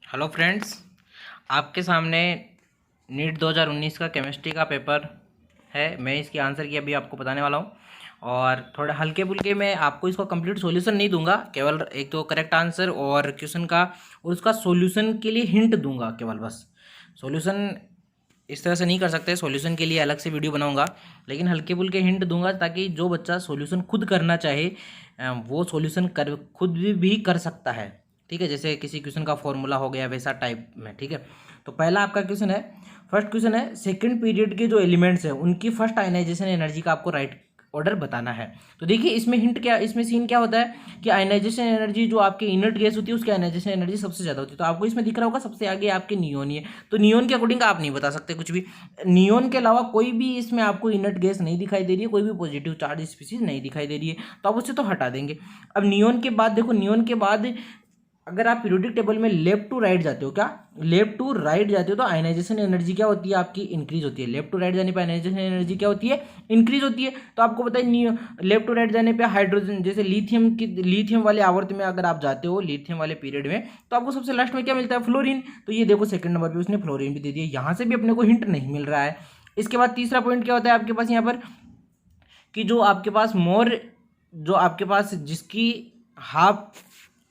Hello friends, आपके सामने NEET 2019 का केमिस्ट्री का पेपर है। मैं इसकी आंसर की अभी आपको बताने वाला हूँ और थोड़ा हल्के फुल्के में आपको इसका कंप्लीट सॉल्यूशन नहीं दूंगा, केवल एक तो करेक्ट आंसर और क्वेश्चन का और उसका सॉल्यूशन के लिए हिंट दूंगा केवल। बस सॉल्यूशन इस तरह से नहीं कर सकते, सॉल्यूशन के लिए अलग से वीडियो बनाऊंगा, लेकिन हल्के फुल्के हिंट दूंगा ताकि जो बच्चा सॉल्यूशन खुद करना चाहे वो सॉल्यूशन कर खुद भी कर सकता है। ठीक है, जैसे किसी क्वेश्चन का फॉर्मूला हो गया वैसा टाइप में। ठीक है, तो पहला आपका क्वेश्चन है, फर्स्ट क्वेश्चन है, सेकंड पीरियड के जो एलिमेंट्स हैं उनकी फर्स्ट आयनाइजेशन एनर्जी का आपको राइट ऑर्डर बताना है। तो देखिए इसमें हिंट क्या, इसमें सीन क्या होता है कि आयनाइजेशन एनर्जी जो आपकी इनर्ट गैस होती है उसकी आयनाइजेशन एनर्जी सबसे ज़्यादा होती है। तो आपको इसमें दिख रहा होगा सबसे आगे आपके नियोन ही है, तो नियोन के अकॉर्डिंग आप नहीं बता सकते कुछ भी। नियोन के अलावा कोई भी इसमें आपको इनर्ट गैस नहीं दिखाई दे रही है, कोई भी पॉजिटिव चार्ज स्पीसीज नहीं दिखाई दे रही है, तो आप उससे तो हटा देंगे। अब नियोन के बाद देखो, नियोन के बाद अगर आप पीरियोडिक टेबल में लेफ्ट टू राइट जाते हो, क्या लेफ्ट टू राइट जाते हो, तो आयनाइजेशन एनर्जी क्या होती है आपकी, इंक्रीज होती है। लेफ्ट टू राइट जाने पे आयनाइजेशन एनर्जी क्या होती है, इंक्रीज होती है। तो आपको पता है लेफ्ट टू राइट जाने पे हाइड्रोजन, जैसे लिथियम वाले आवर्त में अगर आप जाते हो, लिथियम वाले पीरियड में, तो आपको सबसे लास्ट में क्या मिलता है, फ्लोरीन। तो ये देखो सेकंड नंबर पे उसने फ्लोरीन भी दे दिया, यहाँ से भी अपने को हिंट नहीं मिल रहा है। इसके बाद तीसरा पॉइंट क्या होता है आपके पास यहाँ पर, कि जो आपके पास जो आपके पास जिसकी हाफ,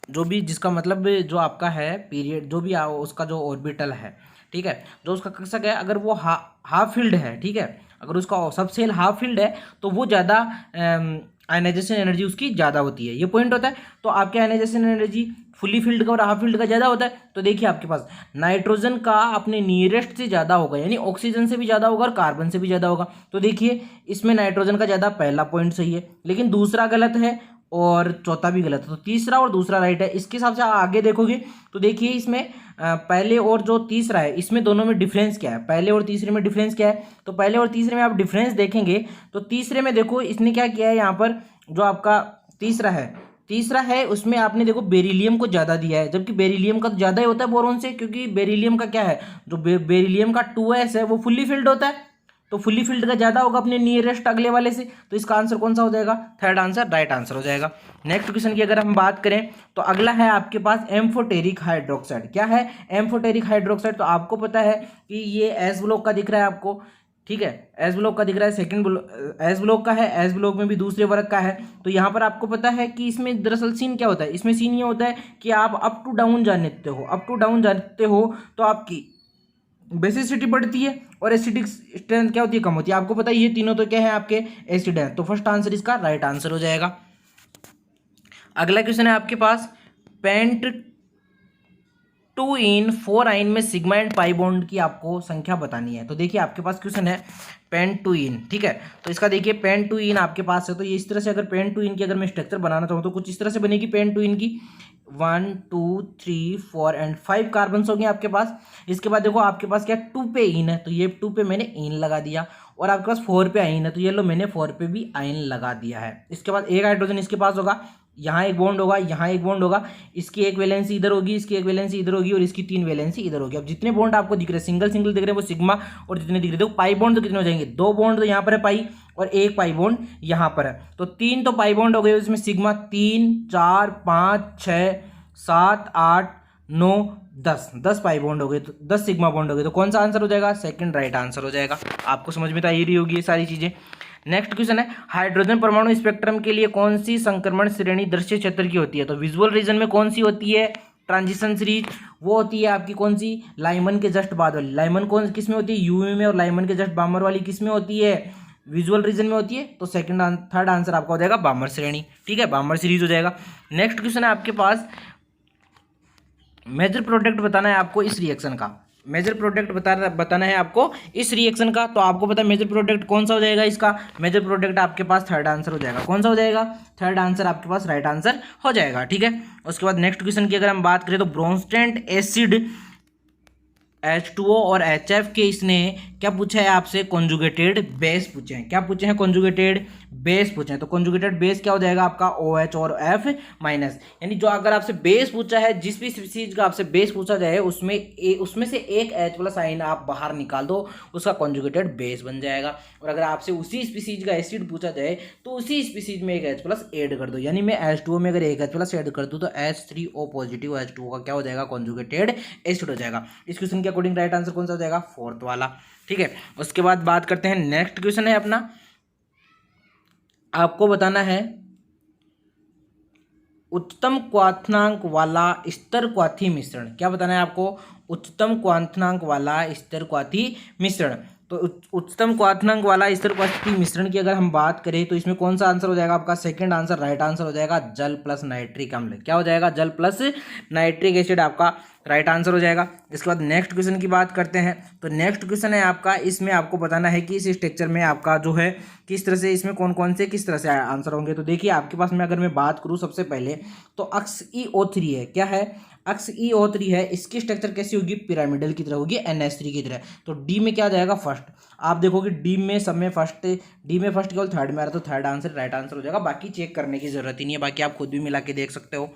जो भी जिसका मतलब जो आपका है पीरियड, जो भी उसका जो ऑर्बिटल है, ठीक है, जो उसका कक्षक है, अगर वो हाफ फील्ड है, ठीक है, अगर उसका सब सेल हाफ फील्ड है तो वो ज़्यादा आयनाइजेशन एनर्जी उसकी ज़्यादा होती है, ये पॉइंट होता है। तो आपके आयनाइजेशन एनर्जी फुली फील्ड का और हाफ फील्ड का ज़्यादा होता है। तो देखिए आपके पास नाइट्रोजन का अपने नियरेस्ट से ज़्यादा होगा, यानी ऑक्सीजन से भी ज़्यादा होगा और कार्बन से भी ज़्यादा होगा। तो देखिए इसमें नाइट्रोजन का ज़्यादा, पहला पॉइंट सही है, लेकिन दूसरा गलत है और चौथा भी गलत है। तो तीसरा और दूसरा राइट है। इसके हिसाब से आगे देखोगे तो देखिए इसमें पहले और जो तीसरा है, इसमें दोनों में डिफरेंस क्या है, पहले और तीसरे में डिफरेंस क्या है। तो पहले और तीसरे में आप डिफरेंस देखेंगे तो तीसरे में देखो इसने क्या किया है, यहाँ पर जो आपका तीसरा है उसमें आपने देखो बेरिलियम को ज़्यादा दिया है, जबकि बेरिलियम का तो ज़्यादा ही होता है बोरोन से, क्योंकि बेरिलियम का क्या है, जो बेरिलियम का 2s है वो फुल्ली फिल्ड होता है, तो फुल्ली फिल्ड का ज़्यादा होगा अपने नियरेस्ट अगले वाले से। तो इसका आंसर कौन सा हो जाएगा, थर्ड आंसर राइट आंसर हो जाएगा। नेक्स्ट क्वेश्चन की अगर हम बात करें तो अगला है आपके पास एम्फोटेरिक हाइड्रोक्साइड। क्या है एम्फोटेरिक हाइड्रोक्साइड, तो आपको पता है कि ये एस ब्लॉक का दिख रहा है आपको, ठीक है, एस ब्लॉक का दिख रहा है, सेकंड एस ब्लॉक का है, एस ब्लॉक में भी दूसरे वर्ग का है। तो यहाँ पर आपको पता है कि इसमें दरअसल सीन क्या होता है, इसमें सीन ये होता है कि आप अप टू डाउन जानते हो, अप टू डाउन जानते हो तो आपकी बेसिसिटी बढ़ती है और एसिडिक स्ट्रेंथ क्या होती है, कम होती है। आपको पता है ये तीनों तो क्या है आपके एसिड है, तो फर्स्ट आंसर इसका राइट आंसर हो जाएगा। अगला क्वेश्चन है आपके पास, पेंट 2 इन 4 आइन में सिग्मा एंड पाई बॉन्ड की आपको संख्या बतानी है। तो देखिए आपके पास क्वेश्चन है पेन 2 इन, ठीक है, तो इसका देखिए पेन 2 इन आपके पास है, तो ये इस तरह से अगर पेन 2 इन की अगर मैं स्ट्रक्चर बनाना चाहूँ तो कुछ इस तरह से बनेगी पेन 2 इन की, 1 2 3 4 एंड 5 कार्बन हो गए आपके पास। इसके बाद देखो आपके पास क्या 2 पे इन है, तो ये 2 पे मैंने इन लगा दिया, और आपके पास 4 पे आइन है, तो ये लो मैंने 4 पे भी आइन लगा दिया है। इसके बाद एक हाइड्रोजन इसके पास होगा, यहाँ एक बॉन्ड होगा, यहाँ एक बॉन्ड होगा, इसकी एक वैलेंसी इधर होगी, इसकी एक वैलेंसी इधर होगी और इसकी 3 वैलेंसी इधर होगी। अब जितने बॉन्ड आपको दिख रहे हैं सिंगल सिंगल दिख रहे हैं वो सिग्मा, और जितने दिख रहे हैं पाई बॉन्ड तो कितने हो जाएंगे, 2 बॉन्ड तो यहाँ पर है पाई और एक पाई बॉन्ड यहाँ पर है, तो 3 तो पाई बॉन्ड हो गए इसमें सिग्मा, 3 4 5 6 7 8 9 10 पाई बॉन्ड हो गए, तो 10 सिग्मा बॉन्ड हो गए। तो कौन सा आंसर हो जाएगा, सेकंड राइट आंसर हो जाएगा। आपको समझ में तो आ ही रही होगी ये सारी चीजें। नेक्स्ट क्वेश्चन है, हाइड्रोजन परमाणु स्पेक्ट्रम के लिए कौन सी संक्रमण श्रेणी दृश्य क्षेत्र की होती है। तो विजुअल रीजन में कौन सी होती है, ट्रांजिशन सीरीज, वो होती है आपकी कौन सी, लाइमन के जस्ट बाद वाली। लाइमन कौन किस में होती है, यूवी में, और लाइमन के जस्ट बामर वाली किस में होती है, विजुअल रीजन में होती है। तो थर्ड आंसर आपका हो जाएगा बामर श्रेणी, ठीक है, बामर सीरीज हो जाएगा। नेक्स्ट क्वेश्चन है आपके पास, मेजर प्रोडक्ट बताना है आपको इस रिएक्शन का, मेजर प्रोडक्ट बताना है आपको इस रिएक्शन का। तो आपको पता है मेजर प्रोडक्ट कौन सा हो जाएगा, इसका मेजर प्रोडक्ट आपके पास थर्ड आंसर हो जाएगा। कौन सा हो जाएगा, थर्ड आंसर आपके पास राइट आंसर हो जाएगा, ठीक है। उसके बाद नेक्स्ट क्वेश्चन की अगर हम बात करें तो ब्रोंस्टेंट एसिड H2O और HF के इसने क्या पूछा है आपसे, कॉन्जुगेटेड बेस पूछे हैं। क्या पूछे हैं, कॉन्जुगेटेड बेस पूछे हैं। तो कॉन्जुगेटेड बेस क्या हो जाएगा आपका, OH और F माइनस। यानी जो अगर आपसे बेस पूछा है, जिस भी स्पीसीज का आपसे बेस पूछा जाए उसमें से एक H प्लस आइन आप बाहर निकाल दो, उसका कॉन्जुगेटेड बेस बन जाएगा। और अगर आपसे उसी स्पीसीज का एसिड पूछा जाए तो उसी स्पीसीज में एक H प्लस ऐड कर दो। यानी मैं H2O में अगर एक H प्लस ऐड कर दूँ तो H3O पॉजिटिव H2O का क्या हो जाएगा, कॉन्जुगेटेड एसिड हो जाएगा। इस क्वेश्चन के अकॉर्डिंग राइट आंसर कौन सा हो जाएगा, फोर्थ वाला। ठीक है, उसके बाद बात करते हैं, नेक्स्ट क्वेश्चन है अपना, आपको बताना है उच्चतम क्वाथनांक वाला स्तर क्वाथी मिश्रण। क्या बताना है आपको, उच्चतम क्वाथनांक वाला स्तर क्वाथी मिश्रण। तो उच्चतम क्वाथनांक वाला स्तर क्वाथी मिश्रण की अगर हम बात करें तो इसमें कौन सा आंसर हो जाएगा आपका, सेकंड आंसर राइट आंसर हो जाएगा, जल प्लस नाइट्रिक अम्ल। क्या हो जाएगा, जल प्लस नाइट्रिक एसिड आपका राइट आंसर हो जाएगा। इसके बाद नेक्स्ट क्वेश्चन की बात करते हैं। तो नेक्स्ट क्वेश्चन है आपका, इसमें आपको बताना है कि इस स्ट्रक्चर में आपका जो है किस तरह से, इसमें कौन कौन से किस तरह से आंसर होंगे। तो देखिए आपके पास में अगर मैं बात करूं सबसे पहले तो अक्स EO3 है। क्या है, अक्स EO3 है। इसकी स्ट्रक्चर कैसी होगी, पिरामिडल की तरह होगी, NH3 की तरह। तो डी में क्या आ जाएगा, फर्स्ट। आप देखोगे डी में सब में फर्स्ट, डी में फर्स्ट केवल थर्ड में आ रहा, तो थर्ड आंसर राइट आंसर हो जाएगा। बाकी चेक करने की जरूरत ही नहीं है, बाकी आप खुद भी मिला के देख सकते हो।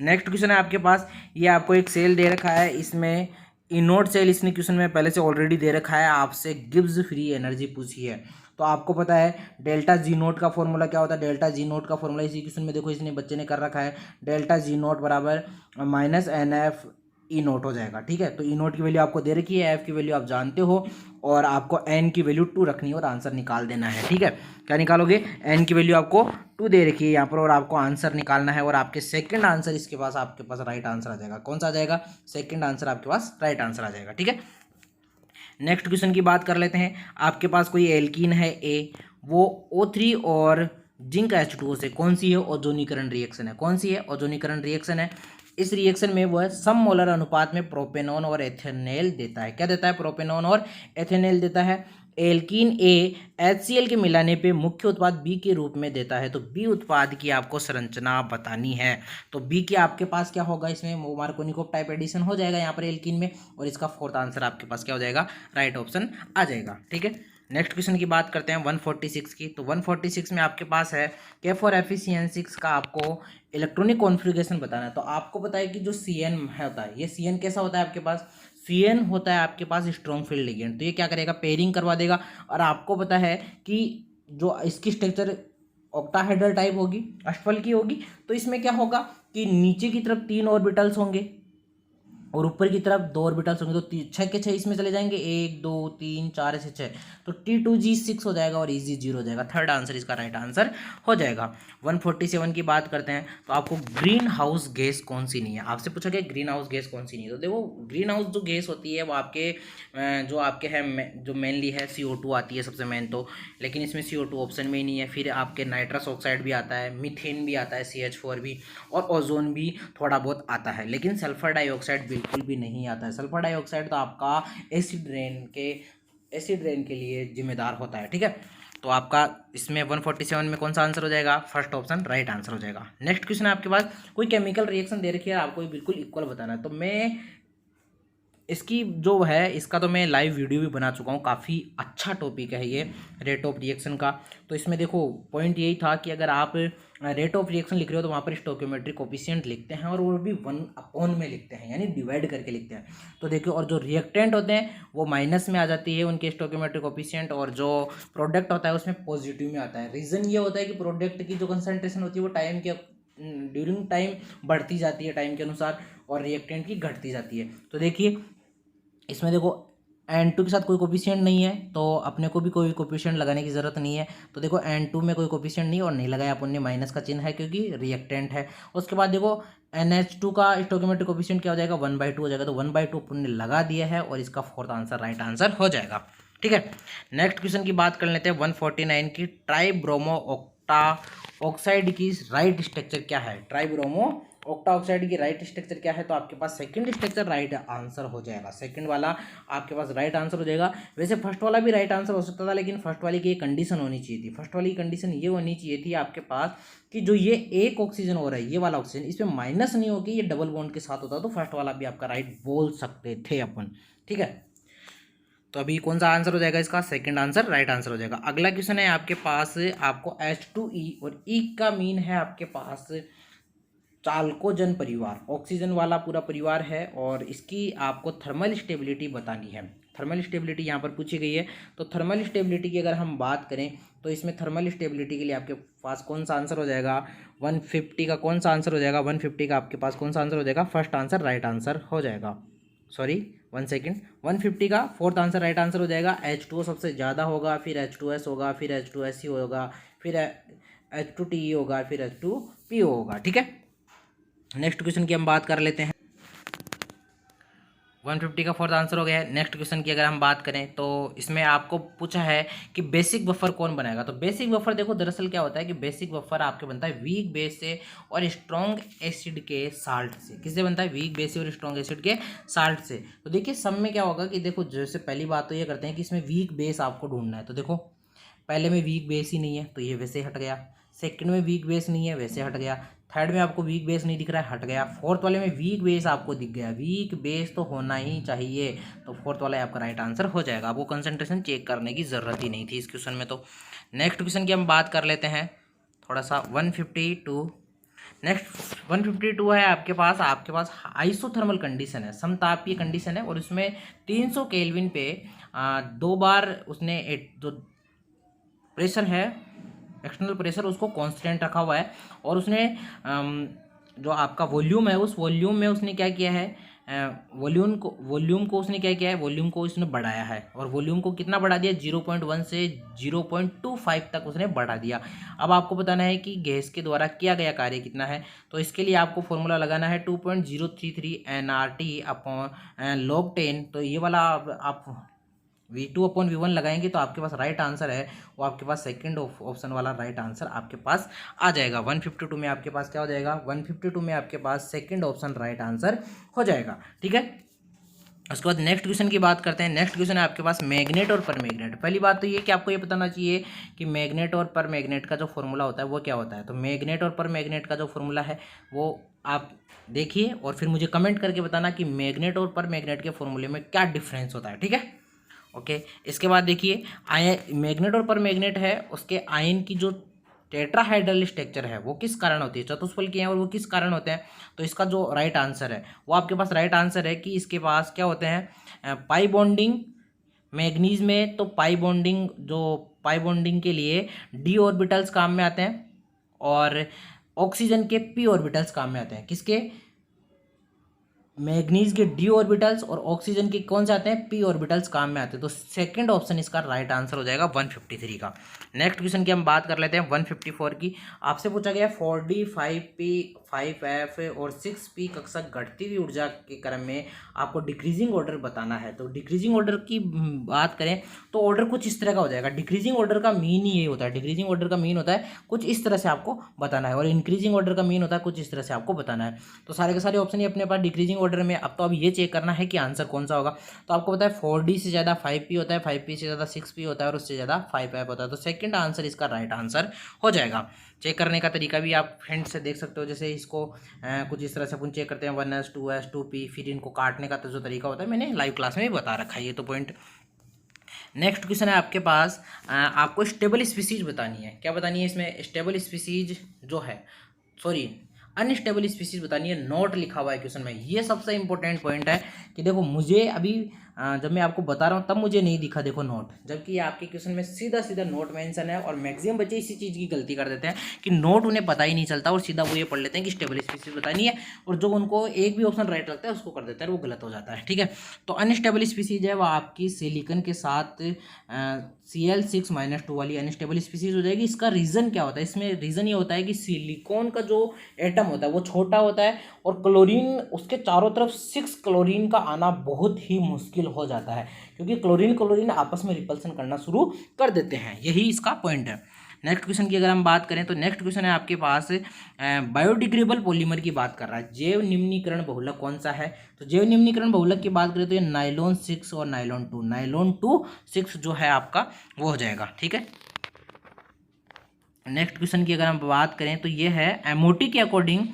नेक्स्ट क्वेश्चन है आपके पास, ये आपको एक सेल दे रखा है, इसमें इनोड सेल इसने क्वेश्चन में पहले से ऑलरेडी दे रखा है, आपसे गिब्स फ्री एनर्जी पूछी है। तो आपको पता है डेल्टा जी नोट का फॉर्मूला क्या होता है, डेल्टा जी नोट का फॉर्मूला इसी क्वेश्चन में देखो इसने बच्चे ने कर रखा है, डेल्टा जी नोट बराबर माइनस NF ई नोट हो जाएगा। ठीक है, तो ई नोट की वैल्यू आपको दे रखी है, एफ की वैल्यू आप जानते हो, और आपको एन की वैल्यू 2 रखनी है और आंसर निकाल देना है। ठीक है, क्या निकालोगे, एन की वैल्यू आपको 2 दे रखी है यहाँ पर और आपको आंसर निकालना है, और आपके सेकंड आंसर इसके पास आपके पास राइट आंसर आ जाएगा। कौन सा आ जाएगा, सेकंड आंसर आपके पास राइट आंसर आ जाएगा। ठीक है, नेक्स्ट क्वेश्चन की बात कर लेते हैं। आपके पास कोई एल्कीन है ए, वो O3 और जिंक H2O से कौन सी है, ओजोनीकरण रिएक्शन है। कौन सी है, ओजोनीकरण रिएक्शन है। इस रिएक्शन में वह सम मोलर अनुपात में प्रोपेनॉन और एथेनॉल देता है। क्या देता है, प्रोपेनॉन और एथेनॉल देता है। एल्कीन ए HCl के मिलाने पे मुख्य उत्पाद B के रूप में देता है। तो B उत्पाद की आपको संरचना बतानी है। तो B की आपके पास क्या होगा, इसमें मार्कोनिकोव टाइप एडिशन हो जाएगा यहाँ पर एल्कीन में, और इसका फोर्थ आंसर आपके पास क्या हो जाएगा, राइट ऑप्शन आ जाएगा। ठीक है, नेक्स्ट क्वेश्चन की बात करते हैं 146 की। तो 146 में आपके पास है के फॉर एफिशिएंसी का आपको इलेक्ट्रॉनिक कॉन्फ़िगरेशन बताना है। तो आपको पता है कि जो CN होता है, ये CN कैसा होता है आपके पास, CN होता है आपके पास स्ट्रॉन्ग फील्ड लिगेंड। तो ये क्या करेगा, पेयरिंग करवा देगा। और आपको पता है कि जो इसकी स्ट्रक्चर ऑक्टाहेड्रल टाइप होगी, अष्टफल की होगी। तो इसमें क्या होगा कि नीचे की तरफ 3 ऑर्बिटल्स होंगे और ऊपर की तरफ 2 ऑर्बिटल्स होंगे। तो 6 के 6 इसमें चले जाएंगे, 1 2 3 4 ऐसे 6। तो T2G6 हो जाएगा और EG0 हो जाएगा। थर्ड आंसर इसका राइट आंसर हो जाएगा। 147 की बात करते हैं। तो आपको ग्रीन हाउस गैस कौन सी नहीं है, आपसे पूछा गया ग्रीन हाउस गैस कौन सी नहीं है। तो देखो ग्रीन हाउस जो गैस होती है वो आपके जो आपके है जो मेनली है CO2 आती है सबसे मेन तो, लेकिन इसमें CO2 ऑप्शन में ही नहीं है। फिर आपके नाइट्रस ऑक्साइड भी आता है, मीथेन भी आता है, CH4 भी, और ओजोन भी थोड़ा बहुत आता है, लेकिन सल्फर डाइऑक्साइड बिल्कुल भी नहीं आता है। सल्फर डाइऑक्साइड तो आपका एसिड रेन के लिए जिम्मेदार होता है। ठीक है, तो आपका इसमें 147 में कौन सा आंसर हो जाएगा, फर्स्ट ऑप्शन राइट आंसर हो जाएगा। नेक्स्ट क्वेश्चन है आपके पास, कोई केमिकल रिएक्शन दे रखी है, आपको बिल्कुल इक्वल बताना है। तो मैं इसकी जो है इसका तो मैं लाइव वीडियो भी बना चुका हूँ, काफ़ी अच्छा टॉपिक है ये रेट ऑफ रिएक्शन का। तो इसमें देखो पॉइंट यही था कि अगर आप रेट ऑफ रिएक्शन लिख रहे हो तो वहाँ पर स्टोइकोमेट्रिक कोफिशिएंट लिखते हैं, और वो भी 1/, में लिखते हैं, यानी डिवाइड करके लिखते हैं। तो देखिए, और जो रिएक्टेंट होते हैं वो माइनस में आ जाती है उनके स्टोइकोमेट्रिक कोफिशिएंट, और जो प्रोडक्ट होता है उसमें पॉजिटिव में आता है। रीज़न ये होता है कि प्रोडक्ट की जो कंसनट्रेशन होती है वो टाइम के ड्यूरिंग टाइम बढ़ती जाती है टाइम के अनुसार, और रिएक्टेंट की घटती जाती है। तो देखिए इसमें देखो N2 के साथ कोई कोफिशिएंट नहीं है, तो अपने को भी कोई कोफिशिएंट लगाने की ज़रूरत नहीं है। तो देखो N2 में कोई कोफिशिएंट नहीं, और नहीं लगाया अपन ने, माइनस का चिन्ह है क्योंकि रिएक्टेंट है। उसके बाद देखो NH2 का स्टोइकोमेट्रिक कोफिशिएंट क्या हो जाएगा, 1/2 हो जाएगा। तो 1/2 अपन ने लगा दिया है, और इसका फोर्थ आंसर राइट आंसर हो जाएगा। ठीक है, नेक्स्ट क्वेश्चन की बात कर लेते हैं 149 की। ट्राइब्रोमो ऑक्साइड की राइट स्ट्रक्चर क्या है, ट्राइब्रोमो ऑक्टा ऑक्साइड की राइट स्ट्रक्चर क्या है, तो आपके पास सेकंड स्ट्रक्चर राइट आंसर हो जाएगा, सेकंड वाला आपके पास राइट आंसर हो जाएगा। वैसे फर्स्ट वाला भी राइट आंसर हो सकता था, लेकिन फर्स्ट वाली की एक कंडीशन होनी चाहिए थी, फर्स्ट वाली की कंडीशन ये होनी चाहिए थी आपके पास कि जो ये एक ऑक्सीजन हो रहा है, ये वाला ऑक्सीजन, इसमें माइनस नहीं होगी, ये डबल बॉन्ड के साथ होता, तो फर्स्ट वाला भी आपका राइट बोल सकते थे अपन, ठीक है। तो अभी कौन सा आंसर हो जाएगा इसका, सेकंड आंसर राइट आंसर हो जाएगा। अगला क्वेश्चन है आपके पास, आपको H2E और E का मीन है आपके पास चाल्कोजन परिवार, ऑक्सीजन वाला पूरा परिवार है, और इसकी आपको थर्मल स्टेबिलिटी बतानी है। थर्मल स्टेबिलिटी यहाँ पर पूछी गई है। तो थर्मल स्टेबिलिटी की अगर हम बात करें तो इसमें थर्मल स्टेबिलिटी के लिए आपके पास कौन सा आंसर हो जाएगा, 150 का कौन सा आंसर हो जाएगा, 150 का आपके पास कौन सा आंसर हो जाएगा, फर्स्ट आंसर राइट आंसर हो जाएगा, सॉरी 1 सेकेंड, 150 का फोर्थ आंसर राइट आंसर हो जाएगा। H2O सबसे ज़्यादा होगा, फिर H2S होगा, फिर H2SE होगा, फिर H2TE होगा, फिर H2PO होगा, ठीक है। नेक्स्ट क्वेश्चन की हम बात कर लेते हैं। 150 का फोर्थ आंसर हो गया है। नेक्स्ट क्वेश्चन की अगर हम बात करें तो इसमें आपको पूछा है कि बेसिक बफर कौन बनाएगा। तो बेसिक बफर देखो दरअसल क्या होता है कि बेसिक बफर आपके बनता है वीक बेस से और स्ट्रॉन्ग एसिड के साल्ट से। किससे बनता है, वीक बेस से और स्ट्रॉन्ग एसिड के साल्ट से। तो देखिए सब में क्या होगा कि देखो जैसे पहली बात तो ये करते हैं कि इसमें वीक बेस आपको ढूंढना है। तो देखो पहले में वीक बेस ही नहीं है तो ये वैसे हट गया, सेकंड में वीक बेस नहीं है वैसे हट गया, थर्ड में आपको वीक बेस नहीं दिख रहा है हट गया, फोर्थ वाले में वीक बेस आपको दिख गया, वीक बेस तो होना ही चाहिए, तो फोर्थ वाला आपका राइट आंसर हो जाएगा। आपको कंसंट्रेशन चेक करने की ज़रूरत ही नहीं थी इस क्वेश्चन में। तो नेक्स्ट क्वेश्चन की हम बात कर लेते हैं थोड़ा सा। 152 नेक्स्ट 152 है आपके पास आइसोथर्मल कंडीशन है, समतापीय कंडीशन है, और उसमें 300 केल्विन पे 2 बार उसने जो प्रेशर है एक्सटर्नल प्रेशर उसको कांस्टेंट रखा हुआ है, और उसने जो आपका वॉल्यूम है उस वॉल्यूम में उसने क्या किया है, वॉल्यूम को उसने क्या किया है, वॉल्यूम को उसने बढ़ाया है, और वॉल्यूम को कितना बढ़ा दिया, 0.1 से 0.25 तक उसने बढ़ा दिया। अब आपको बताना है कि गैस के द्वारा किया गया कार्य कितना है। तो इसके लिए आपको फॉर्मूला लगाना है 2.033 nRT अपॉन log 10। तो ये वाला आप V2/V1 लगाएंगे तो आपके पास राइट आंसर है वो आपके पास सेकंड ऑप्शन वाला राइट आंसर आपके पास आ जाएगा। 152 में आपके पास क्या हो जाएगा, 152 में आपके पास सेकंड ऑप्शन राइट आंसर हो जाएगा, ठीक है। उसके बाद नेक्स्ट क्वेश्चन की बात करते हैं। नेक्स्ट क्वेश्चन है आपके पास मैग्नेट और पर मैग्नेट। पहली बात तो ये कि आपको ये बताना चाहिए कि मैग्नेट और पर मैग्नेट का जो फॉर्मूला होता है वो क्या होता है। तो मैग्नेट और पर मैग्नेट का जो फॉर्मूला है वो आप देखिए और फिर मुझे कमेंट करके बताना कि मैग्नेट और पर मैग्नेट के फॉर्मूले में क्या डिफरेंस होता है, ठीक है। ओके इसके बाद देखिए आयन मैग्नेट और पर मैग्नेट है, उसके आयन की जो टेट्राहाइड्रल स्ट्रक्चर है वो किस कारण होती है, चतुष्फलकीय हैं और वो किस कारण होते हैं। तो इसका जो राइट आंसर है वो आपके पास राइट आंसर है कि इसके पास क्या होते हैं, पाई बॉन्डिंग मैग्नीज में। तो पाई बॉन्डिंग के लिए डी ऑर्बिटल्स काम में आते हैं, और ऑक्सीजन के पी ऑर्बिटल्स काम में आते हैं। किसके, मैग्नीज के डी ऑर्बिटल्स, और ऑक्सीजन के कौन से आते हैं, पी ऑर्बिटल्स काम में आते हैं। तो सेकंड ऑप्शन इसका राइट आंसर हो जाएगा 153 का। नेक्स्ट क्वेश्चन की हम बात कर लेते हैं 154 की। आपसे पूछा गया 4D5P 5F और 6P कक्षा घटती हुई ऊर्जा के क्रम में आपको डिक्रीजिंग ऑर्डर बताना है। तो डिक्रीजिंग ऑर्डर की बात करें तो ऑर्डर कुछ इस तरह का हो जाएगा। डिक्रीजिंग ऑर्डर का मीन ही ये होता है, डिक्रीजिंग ऑर्डर का मीन होता है कुछ इस तरह से आपको बताना है, और इंक्रीजिंग ऑर्डर का मीन होता है कुछ इस तरह से आपको बताना है। तो सारे के सारे ऑप्शन ही अपने पास डिक्रीजिंग ऑर्डर में। अब तो अब ये चेक करना है कि आंसर कौन सा होगा। तो आपको पता है 4D से ज़्यादा 5P होता है, 5P से ज़्यादा 6P होता है, और उससे ज़्यादा 5F होता है। तो सेकंड आंसर इसका राइट आंसर हो जाएगा। चेक करने का तरीका भी आप फ्रेंड से देख सकते हो, जैसे इसको कुछ इस तरह से अपन चेक करते हैं 1S 2S 2P, फिर इनको काटने का तो जो तरीका होता है मैंने लाइव क्लास में भी बता रखा है ये तो पॉइंट। नेक्स्ट क्वेश्चन है आपके पास, आपको स्टेबल स्पीसीज बतानी है। क्या बतानी है इसमें, स्टेबल स्पीसीज जो है, सॉरी अनस्टेबल स्पीसीज बतानी है। नोट लिखा हुआ है क्वेश्चन में, ये सबसे इंपॉर्टेंट पॉइंट है कि देखो मुझे अभी जब मैं आपको बता रहा हूँ तब मुझे नहीं दिखा देखो नोट, जबकि आपके क्वेश्चन में सीधा सीधा नोट मेंशन है। और मैक्सिमम बच्चे इसी चीज़ की गलती कर देते हैं कि नोट उन्हें पता ही नहीं चलता और सीधा वो ये पढ़ लेते हैं कि स्टेबल स्पीसीज बतानी है, और जो उनको एक भी ऑप्शन राइट लगता है उसको कर देते हैं, वो गलत हो जाता है, ठीक है। तो अनस्टेबल स्पीसीज है वो आपकी सिलिकन के साथ Cl6-2 वाली अनस्टेबल स्पीसीज हो जाएगी। इसका रीज़न क्या होता है, इसमें रीज़न ये होता है कि सिलिकॉन का जो एटम होता है वो छोटा होता है, और क्लोरीन उसके चारों तरफ 6 क्लोरीन का आना बहुत ही मुश्किल हो जाता है, क्योंकि क्लोरीन आपस में रिपल्सन करना शुरू कर देते हैं। यही इसका पॉइंट है। नेक्स्ट क्वेश्चन की अगर हम बात करें तो नेक्स्ट क्वेश्चन है आपके पास बायोडिग्रेडेबल पॉलीमर की बात कर रहा है। जैव निम्नीकरण बहुलक कौन सा है? तो जैव निम्नीकरण बहुलक की बात करें तो ये नाइलॉन 6 और नाइलॉन 2, नाइलॉन 2 6 जो है आपका वो हो जाएगा। ठीक है, नेक्स्ट क्वेश्चन की अगर हम बात करें तो ये है एमओटी के अकॉर्डिंग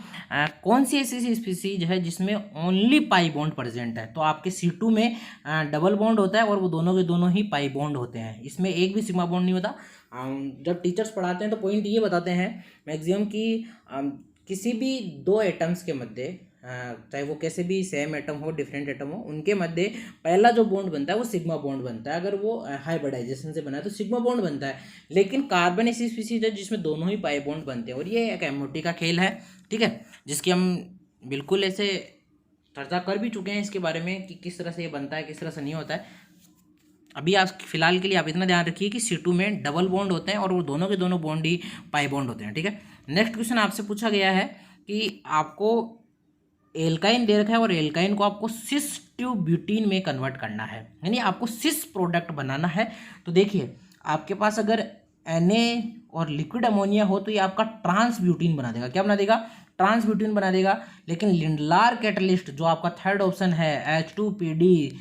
कौन सी ऐसी स्पीसीज है जिसमें ओनली पाई बॉन्ड प्रेजेंट है? तो आपके C2 में डबल बॉन्ड होता है और वो दोनों के दोनों ही पाई बॉन्ड होते हैं, इसमें एक भी सिग्मा बॉन्ड नहीं होता। जब टीचर्स पढ़ाते हैं तो पॉइंट ये बताते हैं मैक्सिमम कि किसी भी दो एटम्स के मध्य चाहे वो कैसे भी सेम एटम हो डिफरेंट एटम हो, उनके मध्य पहला जो बॉन्ड बनता है वो सिग्मा बॉन्ड बनता है। अगर वो हाइब्रिडाइजेशन से बना है तो सिग्मा बॉन्ड बनता है, लेकिन कार्बन ऐसी स्पीसीज है जिसमें दोनों ही पाई बॉन्ड बनते हैं और ये एक एमओटी का खेल है। ठीक है, जिसकी हम बिल्कुल ऐसे चर्चा कर भी चुके हैं इसके बारे में कि किस तरह से ये बनता है, किस तरह से नहीं होता है। अभी आप फिलहाल के लिए आप इतना ध्यान रखिए कि C2 में डबल बॉन्ड होते हैं और वो दोनों के दोनों बॉन्ड ही पाई बॉन्ड होते हैं। ठीक है, नेक्स्ट क्वेश्चन आपसे पूछा गया है कि आपको एल्काइन दे रखा है और एल्काइन को आपको सिस ट्यूब ब्यूटीन में कन्वर्ट करना है, यानी आपको सिस प्रोडक्ट बनाना है। तो देखिए आपके पास अगर Na और लिक्विड अमोनिया हो तो ये आपका ट्रांस ब्यूटीन बना देगा। क्या बना देगा? ट्रांस ब्यूटीन बना देगा। लेकिन लिंडलार कैटलिस्ट जो आपका थर्ड ऑप्शन है H2PD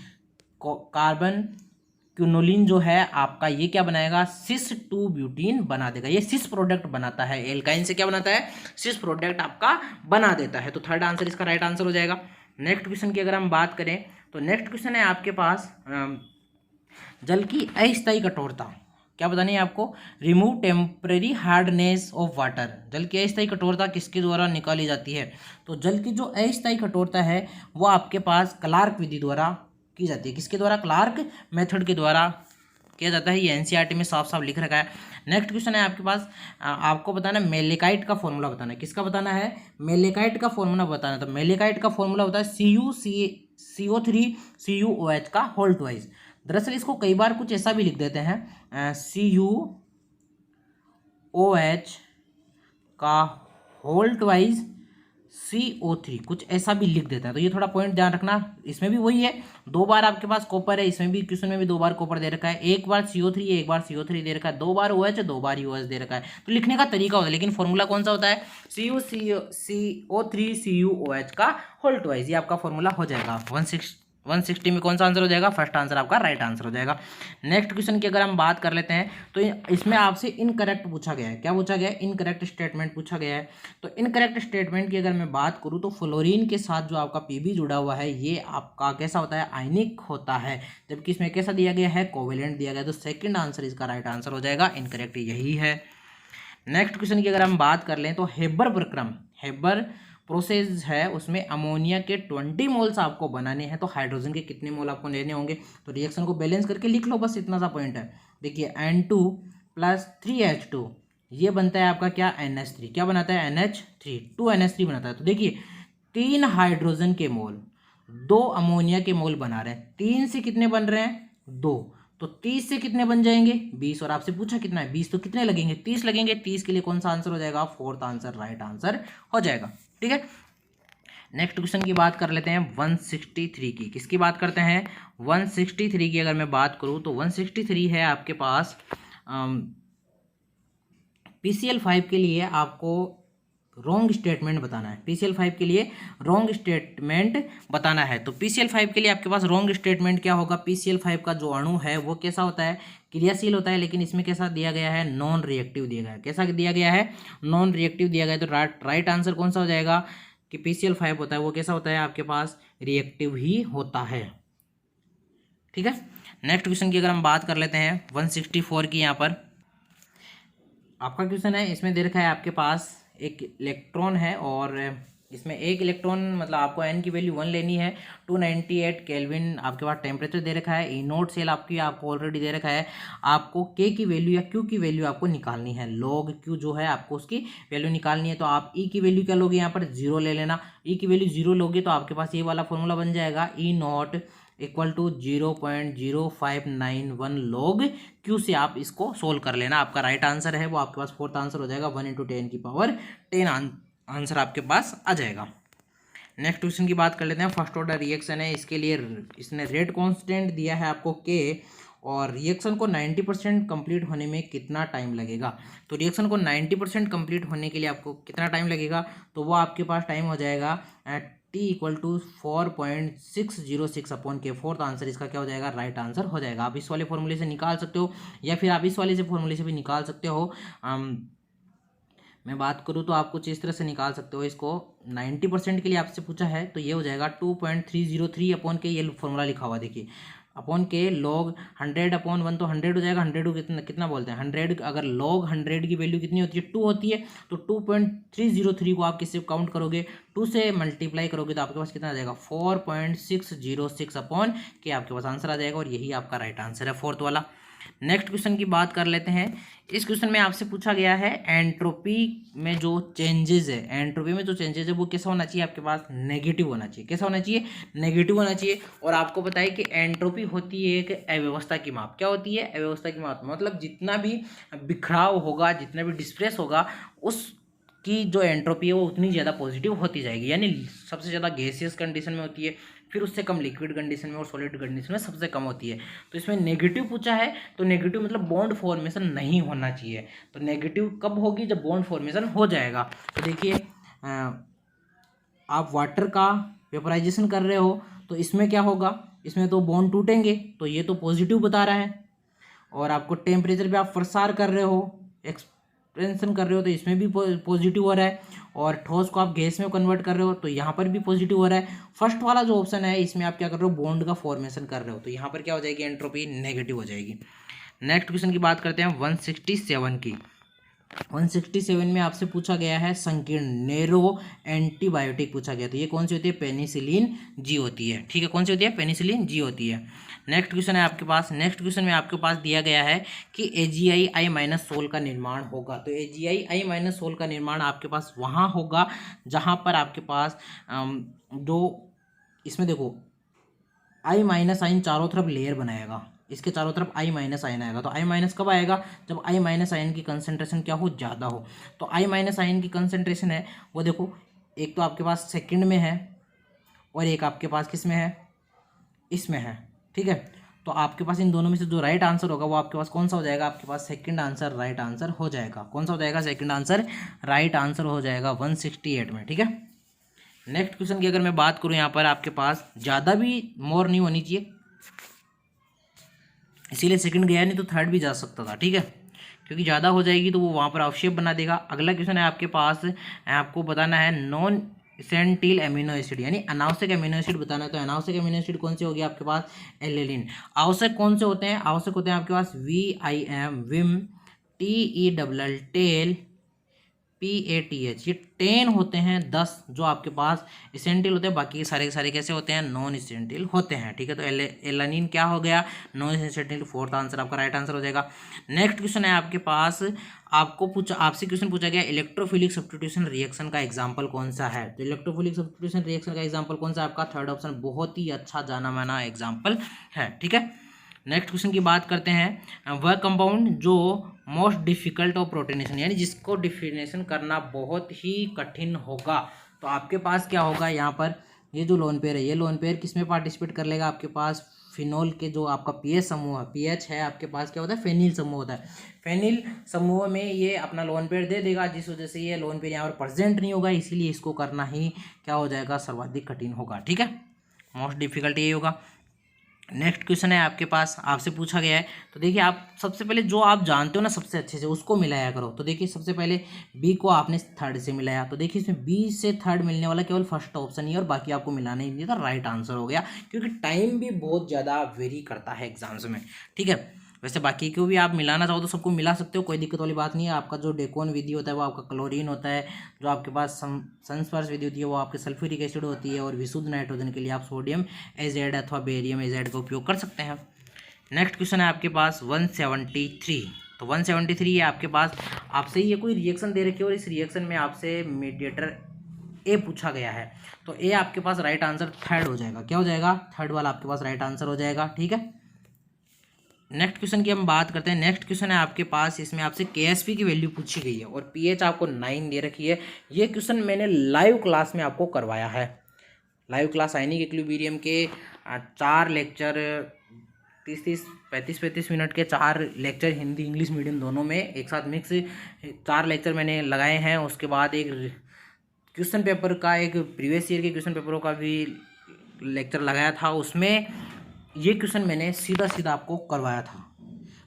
कार्बन क्विनोलिन जो है आपका, ये क्या बनाएगा? सिस 2 ब्यूटीन बना देगा। ये सिस प्रोडक्ट बनाता है, एल्काइन से क्या बनाता है? सिस प्रोडक्ट आपका बना देता है। तो थर्ड आंसर इसका राइट आंसर हो जाएगा। नेक्स्ट क्वेश्चन की अगर हम बात करें तो नेक्स्ट क्वेश्चन है आपके पास जल की अस्थायी कठोरता क्या बतानी है आपको? Remove temporary hardness of water. जल की अस्थायी कठोरता किसके द्वारा निकाली जाती है? तो जल की जो अस्थायी कठोरता है वो आपके पास क्लार्क विधि द्वारा की जाती है। किसके द्वारा? क्लार्क मेथड के द्वारा किया जाता है। ये एनसीईआरटी में साफ साफ लिख रखा है। नेक्स्ट क्वेश्चन है आपके पास, आपको बताना है मेलेकाइट का फॉर्मूला बताना है। किसका बताना है? मेलेकाइट का फॉर्मूला बताना है। तो मेलेकाइट का फॉर्मूला होता है CuCO3 CuOH का होल ट्वाइस। दरअसल इसको कई बार कुछ ऐसा भी लिख देते हैं CuOH का होल ट्वाइस CO3, कुछ ऐसा भी लिख देता है। तो ये थोड़ा पॉइंट ध्यान रखना। इसमें भी वही है, दो बार आपके पास कॉपर है, इसमें भी क्वेश्चन में भी दो बार कॉपर दे रखा है। एक बार CO3 एक बार CO3 दे रखा है, दो बार OH दो बार UOH दे रखा है। तो लिखने का तरीका होता है, लेकिन फॉर्मूला कौन सा होता है? CuCO3 CuOH का होल ट्वाइस। ये आपका फॉर्मूला हो जाएगा। 160 में कौन सा आंसर हो जाएगा? फर्स्ट आंसर आपका राइट आंसर हो जाएगा। नेक्स्ट क्वेश्चन की अगर हम बात कर लेते हैं तो इसमें आपसे इनकरेक्ट पूछा गया है। क्या पूछा गया है? इनकरेक्ट स्टेटमेंट पूछा गया है। तो इनकरेक्ट स्टेटमेंट की अगर मैं बात करूं तो फ्लोरीन के साथ जो आपका Pb जुड़ा हुआ है ये आपका कैसा होता है? आयनिक होता है, जबकि इसमें कैसा दिया गया है? कोवेलेंट दिया गया है। तो सेकेंड आंसर इसका राइट आंसर हो जाएगा। इनकरेक्ट यही है। नेक्स्ट क्वेश्चन की अगर हम बात कर लें तो हेबर प्रक्रम, हेबर प्रोसेस है, उसमें अमोनिया के 20 मोल्स आपको बनाने हैं। तो हाइड्रोजन के कितने मोल आपको लेने होंगे? तो रिएक्शन को बैलेंस करके लिख लो, बस इतना सा पॉइंट है। देखिए N2 + 3H2 ये बनता है आपका क्या? NH3। क्या बनाता है? NH3, 2NH3 बनाता है। तो देखिए 3 हाइड्रोजन के मोल 2 अमोनिया के मोल बना रहे हैं। 3 से कितने बन रहे हैं? 2। तो 30 से कितने बन जाएंगे? 20। और आपसे पूछा कितना है? 20। तो कितने लगेंगे? 30 लगेंगे। 30 के लिए कौन सा आंसर हो जाएगा? फोर्थ आंसर राइट आंसर हो जाएगा। ठीक है, नेक्स्ट क्वेश्चन की बात कर लेते हैं 163 की। किसकी बात करते हैं? 163 की अगर मैं बात करूं तो 163 है आपके पास PCl5 के लिए आपको रॉन्ग स्टेटमेंट बताना है। PCl5 के लिए रॉन्ग स्टेटमेंट बताना है। तो PCl5 के लिए आपके पास रॉन्ग स्टेटमेंट क्या होगा? PCl5 का जो अणु है वो कैसा होता है? क्रियाशील होता है, लेकिन इसमें कैसा दिया गया है? नॉन रिएक्टिव दिया गया है। कैसा दिया गया है? नॉन रिएक्टिव दिया गया है। तो राइट आंसर कौन सा हो जाएगा? कि PCl5 होता है वो कैसा होता है? आपके पास रिएक्टिव ही होता है। ठीक है, नेक्स्ट क्वेश्चन की अगर हम बात कर लेते हैं 164 की, यहाँ पर आपका क्वेश्चन है, इसमें दे रखा है आपके पास एक इलेक्ट्रॉन है और इसमें एक इलेक्ट्रॉन मतलब आपको n की वैल्यू 1 लेनी है। 298 केल्विन आपके पास टेम्परेचर दे रखा है। E0 सेल आपको ऑलरेडी दे रखा है। आपको K की वैल्यू या Q की वैल्यू आपको निकालनी है। log Q जो है आपको उसकी वैल्यू निकालनी है। तो आप E की वैल्यू क्या लोगे? यहाँ पर 0 ले लेना। E की वैल्यू 0 लोगे तो आपके पास ये वाला फॉर्मूला बन जाएगा E0 = 0.0591 log Q से आप इसको सोल्व कर लेना। आपका राइट आंसर है वो आपके पास फोर्थ आंसर हो जाएगा। 1 × 10⁻10 आंसर आपके पास आ जाएगा। नेक्स्ट क्वेश्चन की बात कर लेते हैं। फर्स्ट ऑर्डर रिएक्शन है, इसके लिए इसने रेट कांस्टेंट दिया है आपको K और रिएक्शन को 90% कंप्लीट होने में कितना टाइम लगेगा। तो रिएक्शन को 90% कंप्लीट होने के लिए आपको कितना टाइम लगेगा, तो वो आपके पास टाइम हो जाएगा T = 4.606 अपॉन के। फोर्थ आंसर इसका क्या हो जाएगा, राइट आंसर हो जाएगा। आप इस वाले फॉर्मूले से निकाल सकते हो या फिर आप इस वाले से फॉर्मूले से भी निकाल सकते हो। मैं बात करूँ तो आप कुछ इस तरह से निकाल सकते हो इसको। 90% के लिए आपसे पूछा है तो ये हो जाएगा 2.303 अपॉन के, ये फॉर्मूला लिखा हुआ देखिए, अपॉन के लॉग 100/1 तो 100 हो जाएगा। 100 को कितना बोलते हैं, 100 अगर लॉग 100 की वैल्यू कितनी होती है, 2 होती है। तो 2.303 को आप किससे काउंट करोगे, 2 से मल्टीप्लाई करोगे तो आपके पास कितना आ जाएगा, 4.606 अपॉन के आपके पास आंसर आ जाएगा। और यही आपका राइट आंसर है फोर्थ वाला। नेक्स्ट क्वेश्चन की बात कर लेते हैं। इस क्वेश्चन में आपसे पूछा गया है एंट्रोपी में जो चेंजेस है, एंट्रोपी में जो चेंजेस है वो कैसा होना चाहिए, आपके पास नेगेटिव होना चाहिए। कैसा होना चाहिए, नेगेटिव होना चाहिए। और आपको पता है कि एंट्रोपी होती है एक अव्यवस्था की माप। क्या होती है, अव्यवस्था की माप। मतलब जितना भी बिखराव होगा, जितना भी डिस्प्लेस होगा, उस की जो एंट्रोपी है वो उतनी ज़्यादा पॉजिटिव होती जाएगी। यानी सबसे ज़्यादा गैसियस कंडीशन में होती है, फिर उससे कम लिक्विड कंडीशन में और सॉलिड कंडीशन में सबसे कम होती है। तो इसमें नेगेटिव पूछा है, तो नेगेटिव मतलब बॉन्ड फॉर्मेशन नहीं होना चाहिए। तो नेगेटिव कब होगी, जब बॉन्ड फॉर्मेशन हो जाएगा। तो देखिए आप वाटर का वेपराइजेशन कर रहे हो तो इसमें क्या होगा, इसमें तो बॉन्ड टूटेंगे, तो ये तो पॉजिटिव बता रहा है। और आपको टेम्परेचर पे आप प्रसार कर रहे हो, एक्सपेंशन कर रहे हो, तो इसमें भी पॉजिटिव हो रहा है। और ठोस को आप गैस में कन्वर्ट कर रहे हो तो यहाँ पर भी पॉजिटिव हो रहा है। फर्स्ट वाला जो ऑप्शन है इसमें आप क्या कर रहे हो, बॉन्ड का फॉर्मेशन कर रहे हो, तो यहाँ पर क्या हो जाएगी, एंट्रोपी नेगेटिव हो जाएगी। नेक्स्ट क्वेश्चन की बात करते हैं 167 की। 167 में आपसे पूछा गया है संकीर्ण नेरो एंटीबायोटिक पूछा गया। तो ये कौन सी होती है, पेनिसिलिन जी होती है। ठीक है, कौन सी होती है, पेनिसिलिन जी होती है। नेक्स्ट क्वेश्चन है आपके पास। नेक्स्ट क्वेश्चन में आपके पास दिया गया है कि AgI-सोल का निर्माण होगा। तो AgI-सोल का निर्माण आपके पास वहाँ होगा जहाँ पर आपके पास जो इसमें देखो I- आयन चारों तरफ लेयर बनाएगा, इसके चारों तरफ I- आयन आएगा। तो I- कब आएगा, जब I- आयन की कंसंट्रेशन क्या हो, ज़्यादा हो। तो I- आयन की कंसंट्रेशन है वो देखो, एक तो आपके पास सेकंड में है और एक आपके पास किस में है, इसमें है। ठीक है, तो आपके पास इन दोनों में से जो राइट आंसर होगा वो आपके पास कौन सा हो जाएगा, आपके पास सेकंड आंसर राइट आंसर हो जाएगा। कौन सा हो जाएगा, सेकंड आंसर राइट आंसर हो जाएगा 168 में। ठीक है, नेक्स्ट क्वेश्चन की अगर मैं बात करूँ, यहाँ पर आपके पास ज़्यादा भी मोर नहीं होनी चाहिए, इसीलिए सेकंड गया, नहीं तो थर्ड भी जा सकता था। ठीक है, क्योंकि ज़्यादा हो जाएगी तो वो वहाँ पर अवशेप बना देगा। अगला क्वेश्चन है आपके पास, आपको बताना है नॉन इसेंटिल एमिनो एसिड, यानी अनावश्यक एमिनो एसिड बताना है। तो अनावश्यक एमिनो एसिड कौन से हो गया आपके पास, एलेनिन। आवश्यक कौन से होते हैं, आवश्यक होते हैं आपके पास VIM, Vim, TELL tell, PATH, ये 10 होते हैं, 10 जो आपके पास इसेंटिल होते हैं। बाकी सारे के सारे कैसे होते हैं, नॉन इसेंटिल होते हैं। ठीक है, तो एलानिन क्या हो गया, नॉन इसेंटिल। फोर्थ आंसर आपका राइट आंसर हो जाएगा। नेक्स्ट क्वेश्चन है आपके पास, आपसे क्वेश्चन पूछा गया इलेक्ट्रोफिलिक सब्स्टिट्यूशन रिएक्शन का एग्जांपल कौन सा है। तो इलेक्ट्रोफिलिक सब्स्टिट्यूशन रिएक्शन का एग्जांपल कौन सा है आपका, थर्ड ऑप्शन बहुत ही अच्छा जाना माना एग्जांपल है। ठीक है, नेक्स्ट क्वेश्चन की बात करते हैं, वह कंपाउंड जो मोस्ट डिफिकल्ट ऑफ प्रोटीनेशन, यानी जिसको डिफिनेशन करना बहुत ही कठिन होगा। तो आपके पास क्या होगा, यहाँ पर ये जो लोन पेयर है, ये लोन पेयर किस में पार्टिसिपेट कर लेगा, आपके पास फिनोल के जो आपका पीएच समूह है, पीएच है आपके पास क्या होता है, फेनिल समूह होता है। फेनिल समूह में ये अपना लोन पेयर दे देगा, जिस वजह से ये लोन पेयर यहाँ पर प्रेजेंट नहीं होगा, इसीलिए इसको करना ही क्या हो जाएगा, सर्वाधिक कठिन होगा। ठीक है, मोस्ट डिफिकल्ट यही होगा। नेक्स्ट क्वेश्चन है आपके पास, आपसे पूछा गया है। तो देखिए, आप सबसे पहले जो आप जानते हो ना सबसे अच्छे से उसको मिलाया करो। तो देखिए, सबसे पहले बी को आपने थर्ड से मिलाया, तो देखिए इसमें बी से थर्ड मिलने वाला केवल फर्स्ट ऑप्शन ही है और बाकी आपको मिलाना ही नहीं था, राइट आंसर हो गया। क्योंकि टाइम भी बहुत ज़्यादा वेरी करता है एग्जाम्स में। ठीक है, वैसे बाकी को भी आप मिलाना चाहो तो सबको मिला सकते हो, कोई दिक्कत वाली बात नहीं है। आपका जो डेकोन विधि होता है वो आपका क्लोरीन होता है, जो आपके पास संस्पर्श विधि होती है वो आपके सल्फ्यूरिक एसिड होती है, और विशुद्ध नाइट्रोजन के लिए आप सोडियम एजेड अथवा बेरियम एजेड का उपयोग कर सकते हैं। नेक्स्ट क्वेश्चन है आपके पास 173। तो 173 है आपके पास, आपसे ये कोई रिएक्शन दे रखी है और इस रिएक्शन में आपसे मीडिएटर ए पूछा गया है। तो ए आपके पास राइट आंसर थर्ड हो जाएगा। क्या हो जाएगा, थर्ड वाला आपके पास राइट आंसर हो जाएगा। ठीक है, नेक्स्ट क्वेश्चन की हम बात करते हैं। नेक्स्ट क्वेश्चन है आपके पास, इसमें आपसे KSP की वैल्यू पूछी गई है और पीएच आपको 9 दे रखी है। ये क्वेश्चन मैंने लाइव क्लास में आपको करवाया है। लाइव क्लास आयनिक इक्विलिब्रियम के 4 लेक्चर 35 मिनट के 4 लेक्चर हिंदी इंग्लिश मीडियम दोनों में एक साथ मिक्स 4 लेक्चर मैंने लगाए हैं। उसके बाद एक क्वेश्चन पेपर का, एक प्रीवियस ईयर के क्वेश्चन पेपरों का भी लेक्चर लगाया था। उसमें ये क्वेश्चन मैंने सीधा सीधा आपको करवाया था,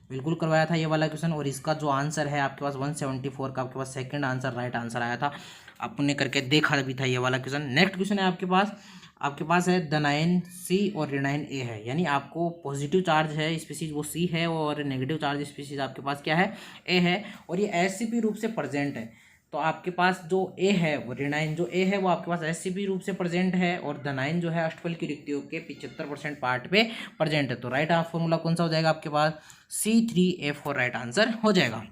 बिल्कुल करवाया था ये वाला क्वेश्चन। और इसका जो आंसर है आपके पास 174 का आपके पास सेकंड आंसर राइट आंसर आया था, आपने करके देखा भी था ये वाला क्वेश्चन। नेक्स्ट क्वेश्चन है आपके पास है द9 C और रे9 A है, यानी आपको पॉजिटिव चार्ज है स्पीसीज वो C है और नेगेटिव चार्ज स्पीसीज आपके पास क्या है A है, और ये SCP रूप से प्रेजेंट है। तो आपके पास जो A है वो रे9 जो A है वो आपके पास SCP रूप से प्रेजेंट है, और द9 जो है अष्टफल की रिक्तियों के 75% पार्ट पे प्रेजेंट है। तो राइट फॉर्मूला कौन सा हो जाएगा आपके पास C3F4 राइट आंसर हो जाएगा।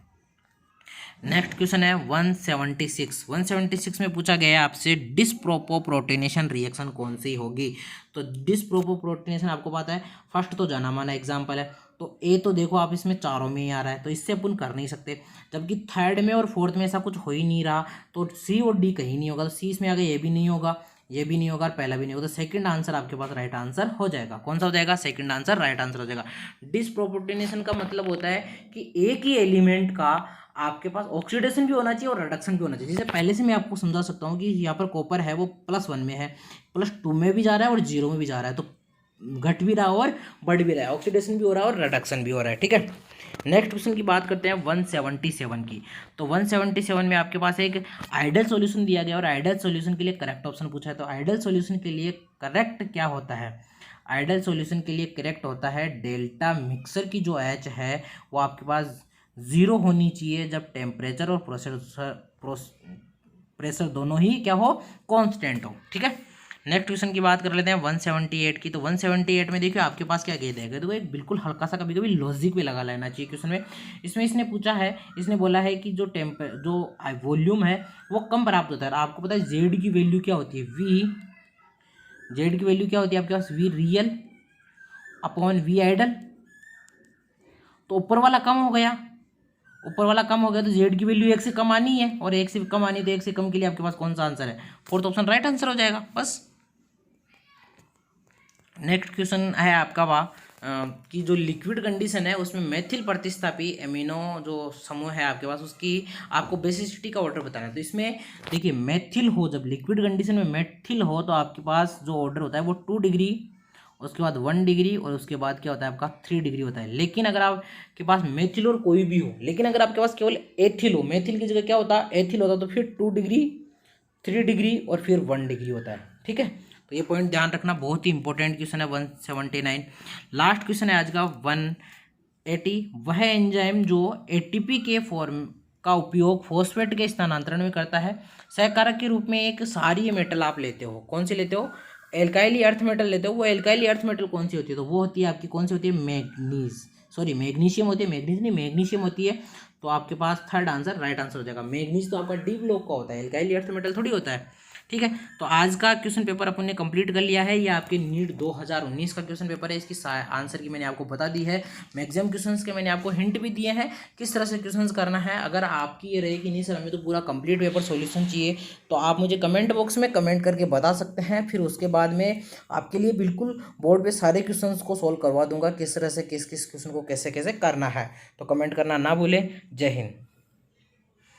नेक्स्ट क्वेश्चन है 176 में पूछा गया है आपसे डिस्प्रोपोप्रोटेनेशन रिएक्शन कौन सी होगी। तो डिस्प्रोपोप्रोटेनेशन आपको पता है, फर्स्ट तो जाना माना एग्जाम्पल है, तो ए तो देखो आप इसमें चारों में ही आ रहा है तो इससे अपन कर नहीं सकते, जबकि थर्ड में और फोर्थ में ऐसा कुछ हो ही नहीं रहा, तो सी और डी कहीं नहीं होगा, तो सी इसमें आ गया, ये भी नहीं होगा, ये भी नहीं होगा और पहला भी नहीं होगा, तो सेकंड आंसर आपके पास राइट आंसर हो जाएगा। कौन सा हो जाएगा, सेकंड आंसर राइट आंसर हो जाएगा। डिस्प्रोपोर्टिनेशन का मतलब होता है कि एक ही एलिमेंट का आपके पास ऑक्सीडेशन भी होना चाहिए और रिडक्शन भी होना चाहिए। जैसे पहले से मैं आपको समझा सकता हूँ कि यहाँ पर कॉपर है वो +1 में है, +2 में भी जा रहा है और 0 में भी जा रहा है, तो घट भी रहा और बढ़ भी रहा है, ऑक्सीडेशन भी हो रहा है और रिडक्शन भी हो रहा है, ठीक है। नेक्स्ट क्वेश्चन की बात करते हैं 177 की। तो 177 में आपके पास एक आइडियल सॉल्यूशन दिया गया और आइडियल सॉल्यूशन के लिए करेक्ट ऑप्शन पूछा है। तो आइडियल सॉल्यूशन के लिए करेक्ट क्या होता है, आइडियल सॉल्यूशन के लिए करेक्ट होता है डेल्टा मिक्सर की जो H है वो आपके पास 0 होनी चाहिए जब टेम्परेचर और प्रेशर दोनों ही क्या हो, कांस्टेंट हो, ठीक है। नेक्स्ट क्वेश्चन की बात कर लेते हैं 178 की। तो 178 में देखिए आपके पास क्या कह देगा, तो एक बिल्कुल हल्का सा कभी कभी लॉजिक भी लगा लेना चाहिए क्वेश्चन में। इसमें इसने पूछा है, इसने बोला है कि जो वॉल्यूम है वो कम प्राप्त होता है। आपको पता है जेड की वैल्यू क्या होती है, जेड की वैल्यू क्या होती है आपके पास, V real upon V ideal. तो ऊपर वाला कम हो गया, ऊपर वाला कम हो गया तो जेड की वैल्यू 1 से कम आनी है, और 1 से कम आनी तो 1 से कम के लिए आपके पास कौन सा आंसर है, फोर्थ ऑप्शन राइट आंसर हो जाएगा बस। नेक्स्ट क्वेश्चन है आपका कि जो लिक्विड कंडीशन है उसमें मेथिल प्रतिस्थापी एमिनो जो समूह है आपके पास उसकी आपको बेसिसिटी का ऑर्डर बताना है। तो इसमें देखिए मेथिल हो, जब लिक्विड कंडीशन में मेथिल हो तो आपके पास जो ऑर्डर होता है वो 2 डिग्री, उसके बाद 1 डिग्री और उसके बाद क्या होता है आपका 3 डिग्री होता है। लेकिन अगर आपके पास मेथिल और कोई भी हो, लेकिन अगर आपके पास केवल एथिल हो, मेथिल की जगह क्या होता है एथिल होता, तो फिर 2 डिग्री 3 डिग्री और फिर 1 डिग्री होता है, ठीक है। तो ये पॉइंट ध्यान रखना, बहुत ही इंपॉर्टेंट क्वेश्चन है 179। लास्ट क्वेश्चन है आज का 180। वह एंजाइम जो एटीपी के फॉर्म का उपयोग फॉस्फेट के स्थानांतरण में करता है, सहकारक के रूप में एक क्षारीय मेटल आप लेते हो, कौन सी लेते हो, एल्काइली अर्थ मेटल लेते हो। वो एल्काइली अर्थ मेटल कौन सी होती है, तो वो होती है आपकी कौन सी होती है, मैग्नीशियम होती है, मैग्नीशियम होती है। तो आपके पास थर्ड आंसर राइट आंसर हो जाएगा। मैग्नीज तो आपका डी ब्लॉक का होता है, एल्काइली अर्थ मेटल थोड़ी होता है, ठीक है। तो आज का क्वेश्चन पेपर अपन ने कंप्लीट कर लिया है। ये आपके नीट 2019 का क्वेश्चन पेपर है, इसकी आंसर की मैंने आपको बता दी है। मैक्सिमम क्वेश्चंस के मैंने आपको हिंट भी दिए हैं किस तरह से क्वेश्चंस करना है। अगर आपकी ये रहे कि नहीं सर हमें तो पूरा कंप्लीट पेपर सॉल्यूशन चाहिए, तो आप मुझे कमेंट बॉक्स में कमेंट करके बता सकते हैं, फिर उसके बाद में आपके लिए बिल्कुल बोर्ड पे सारे क्वेश्चंस को सॉल्व करवा दूंगा, किस तरह से किस किस क्वेश्चन को कैसे कैसे करना है। तो कमेंट करना ना भूलें। जय हिंद।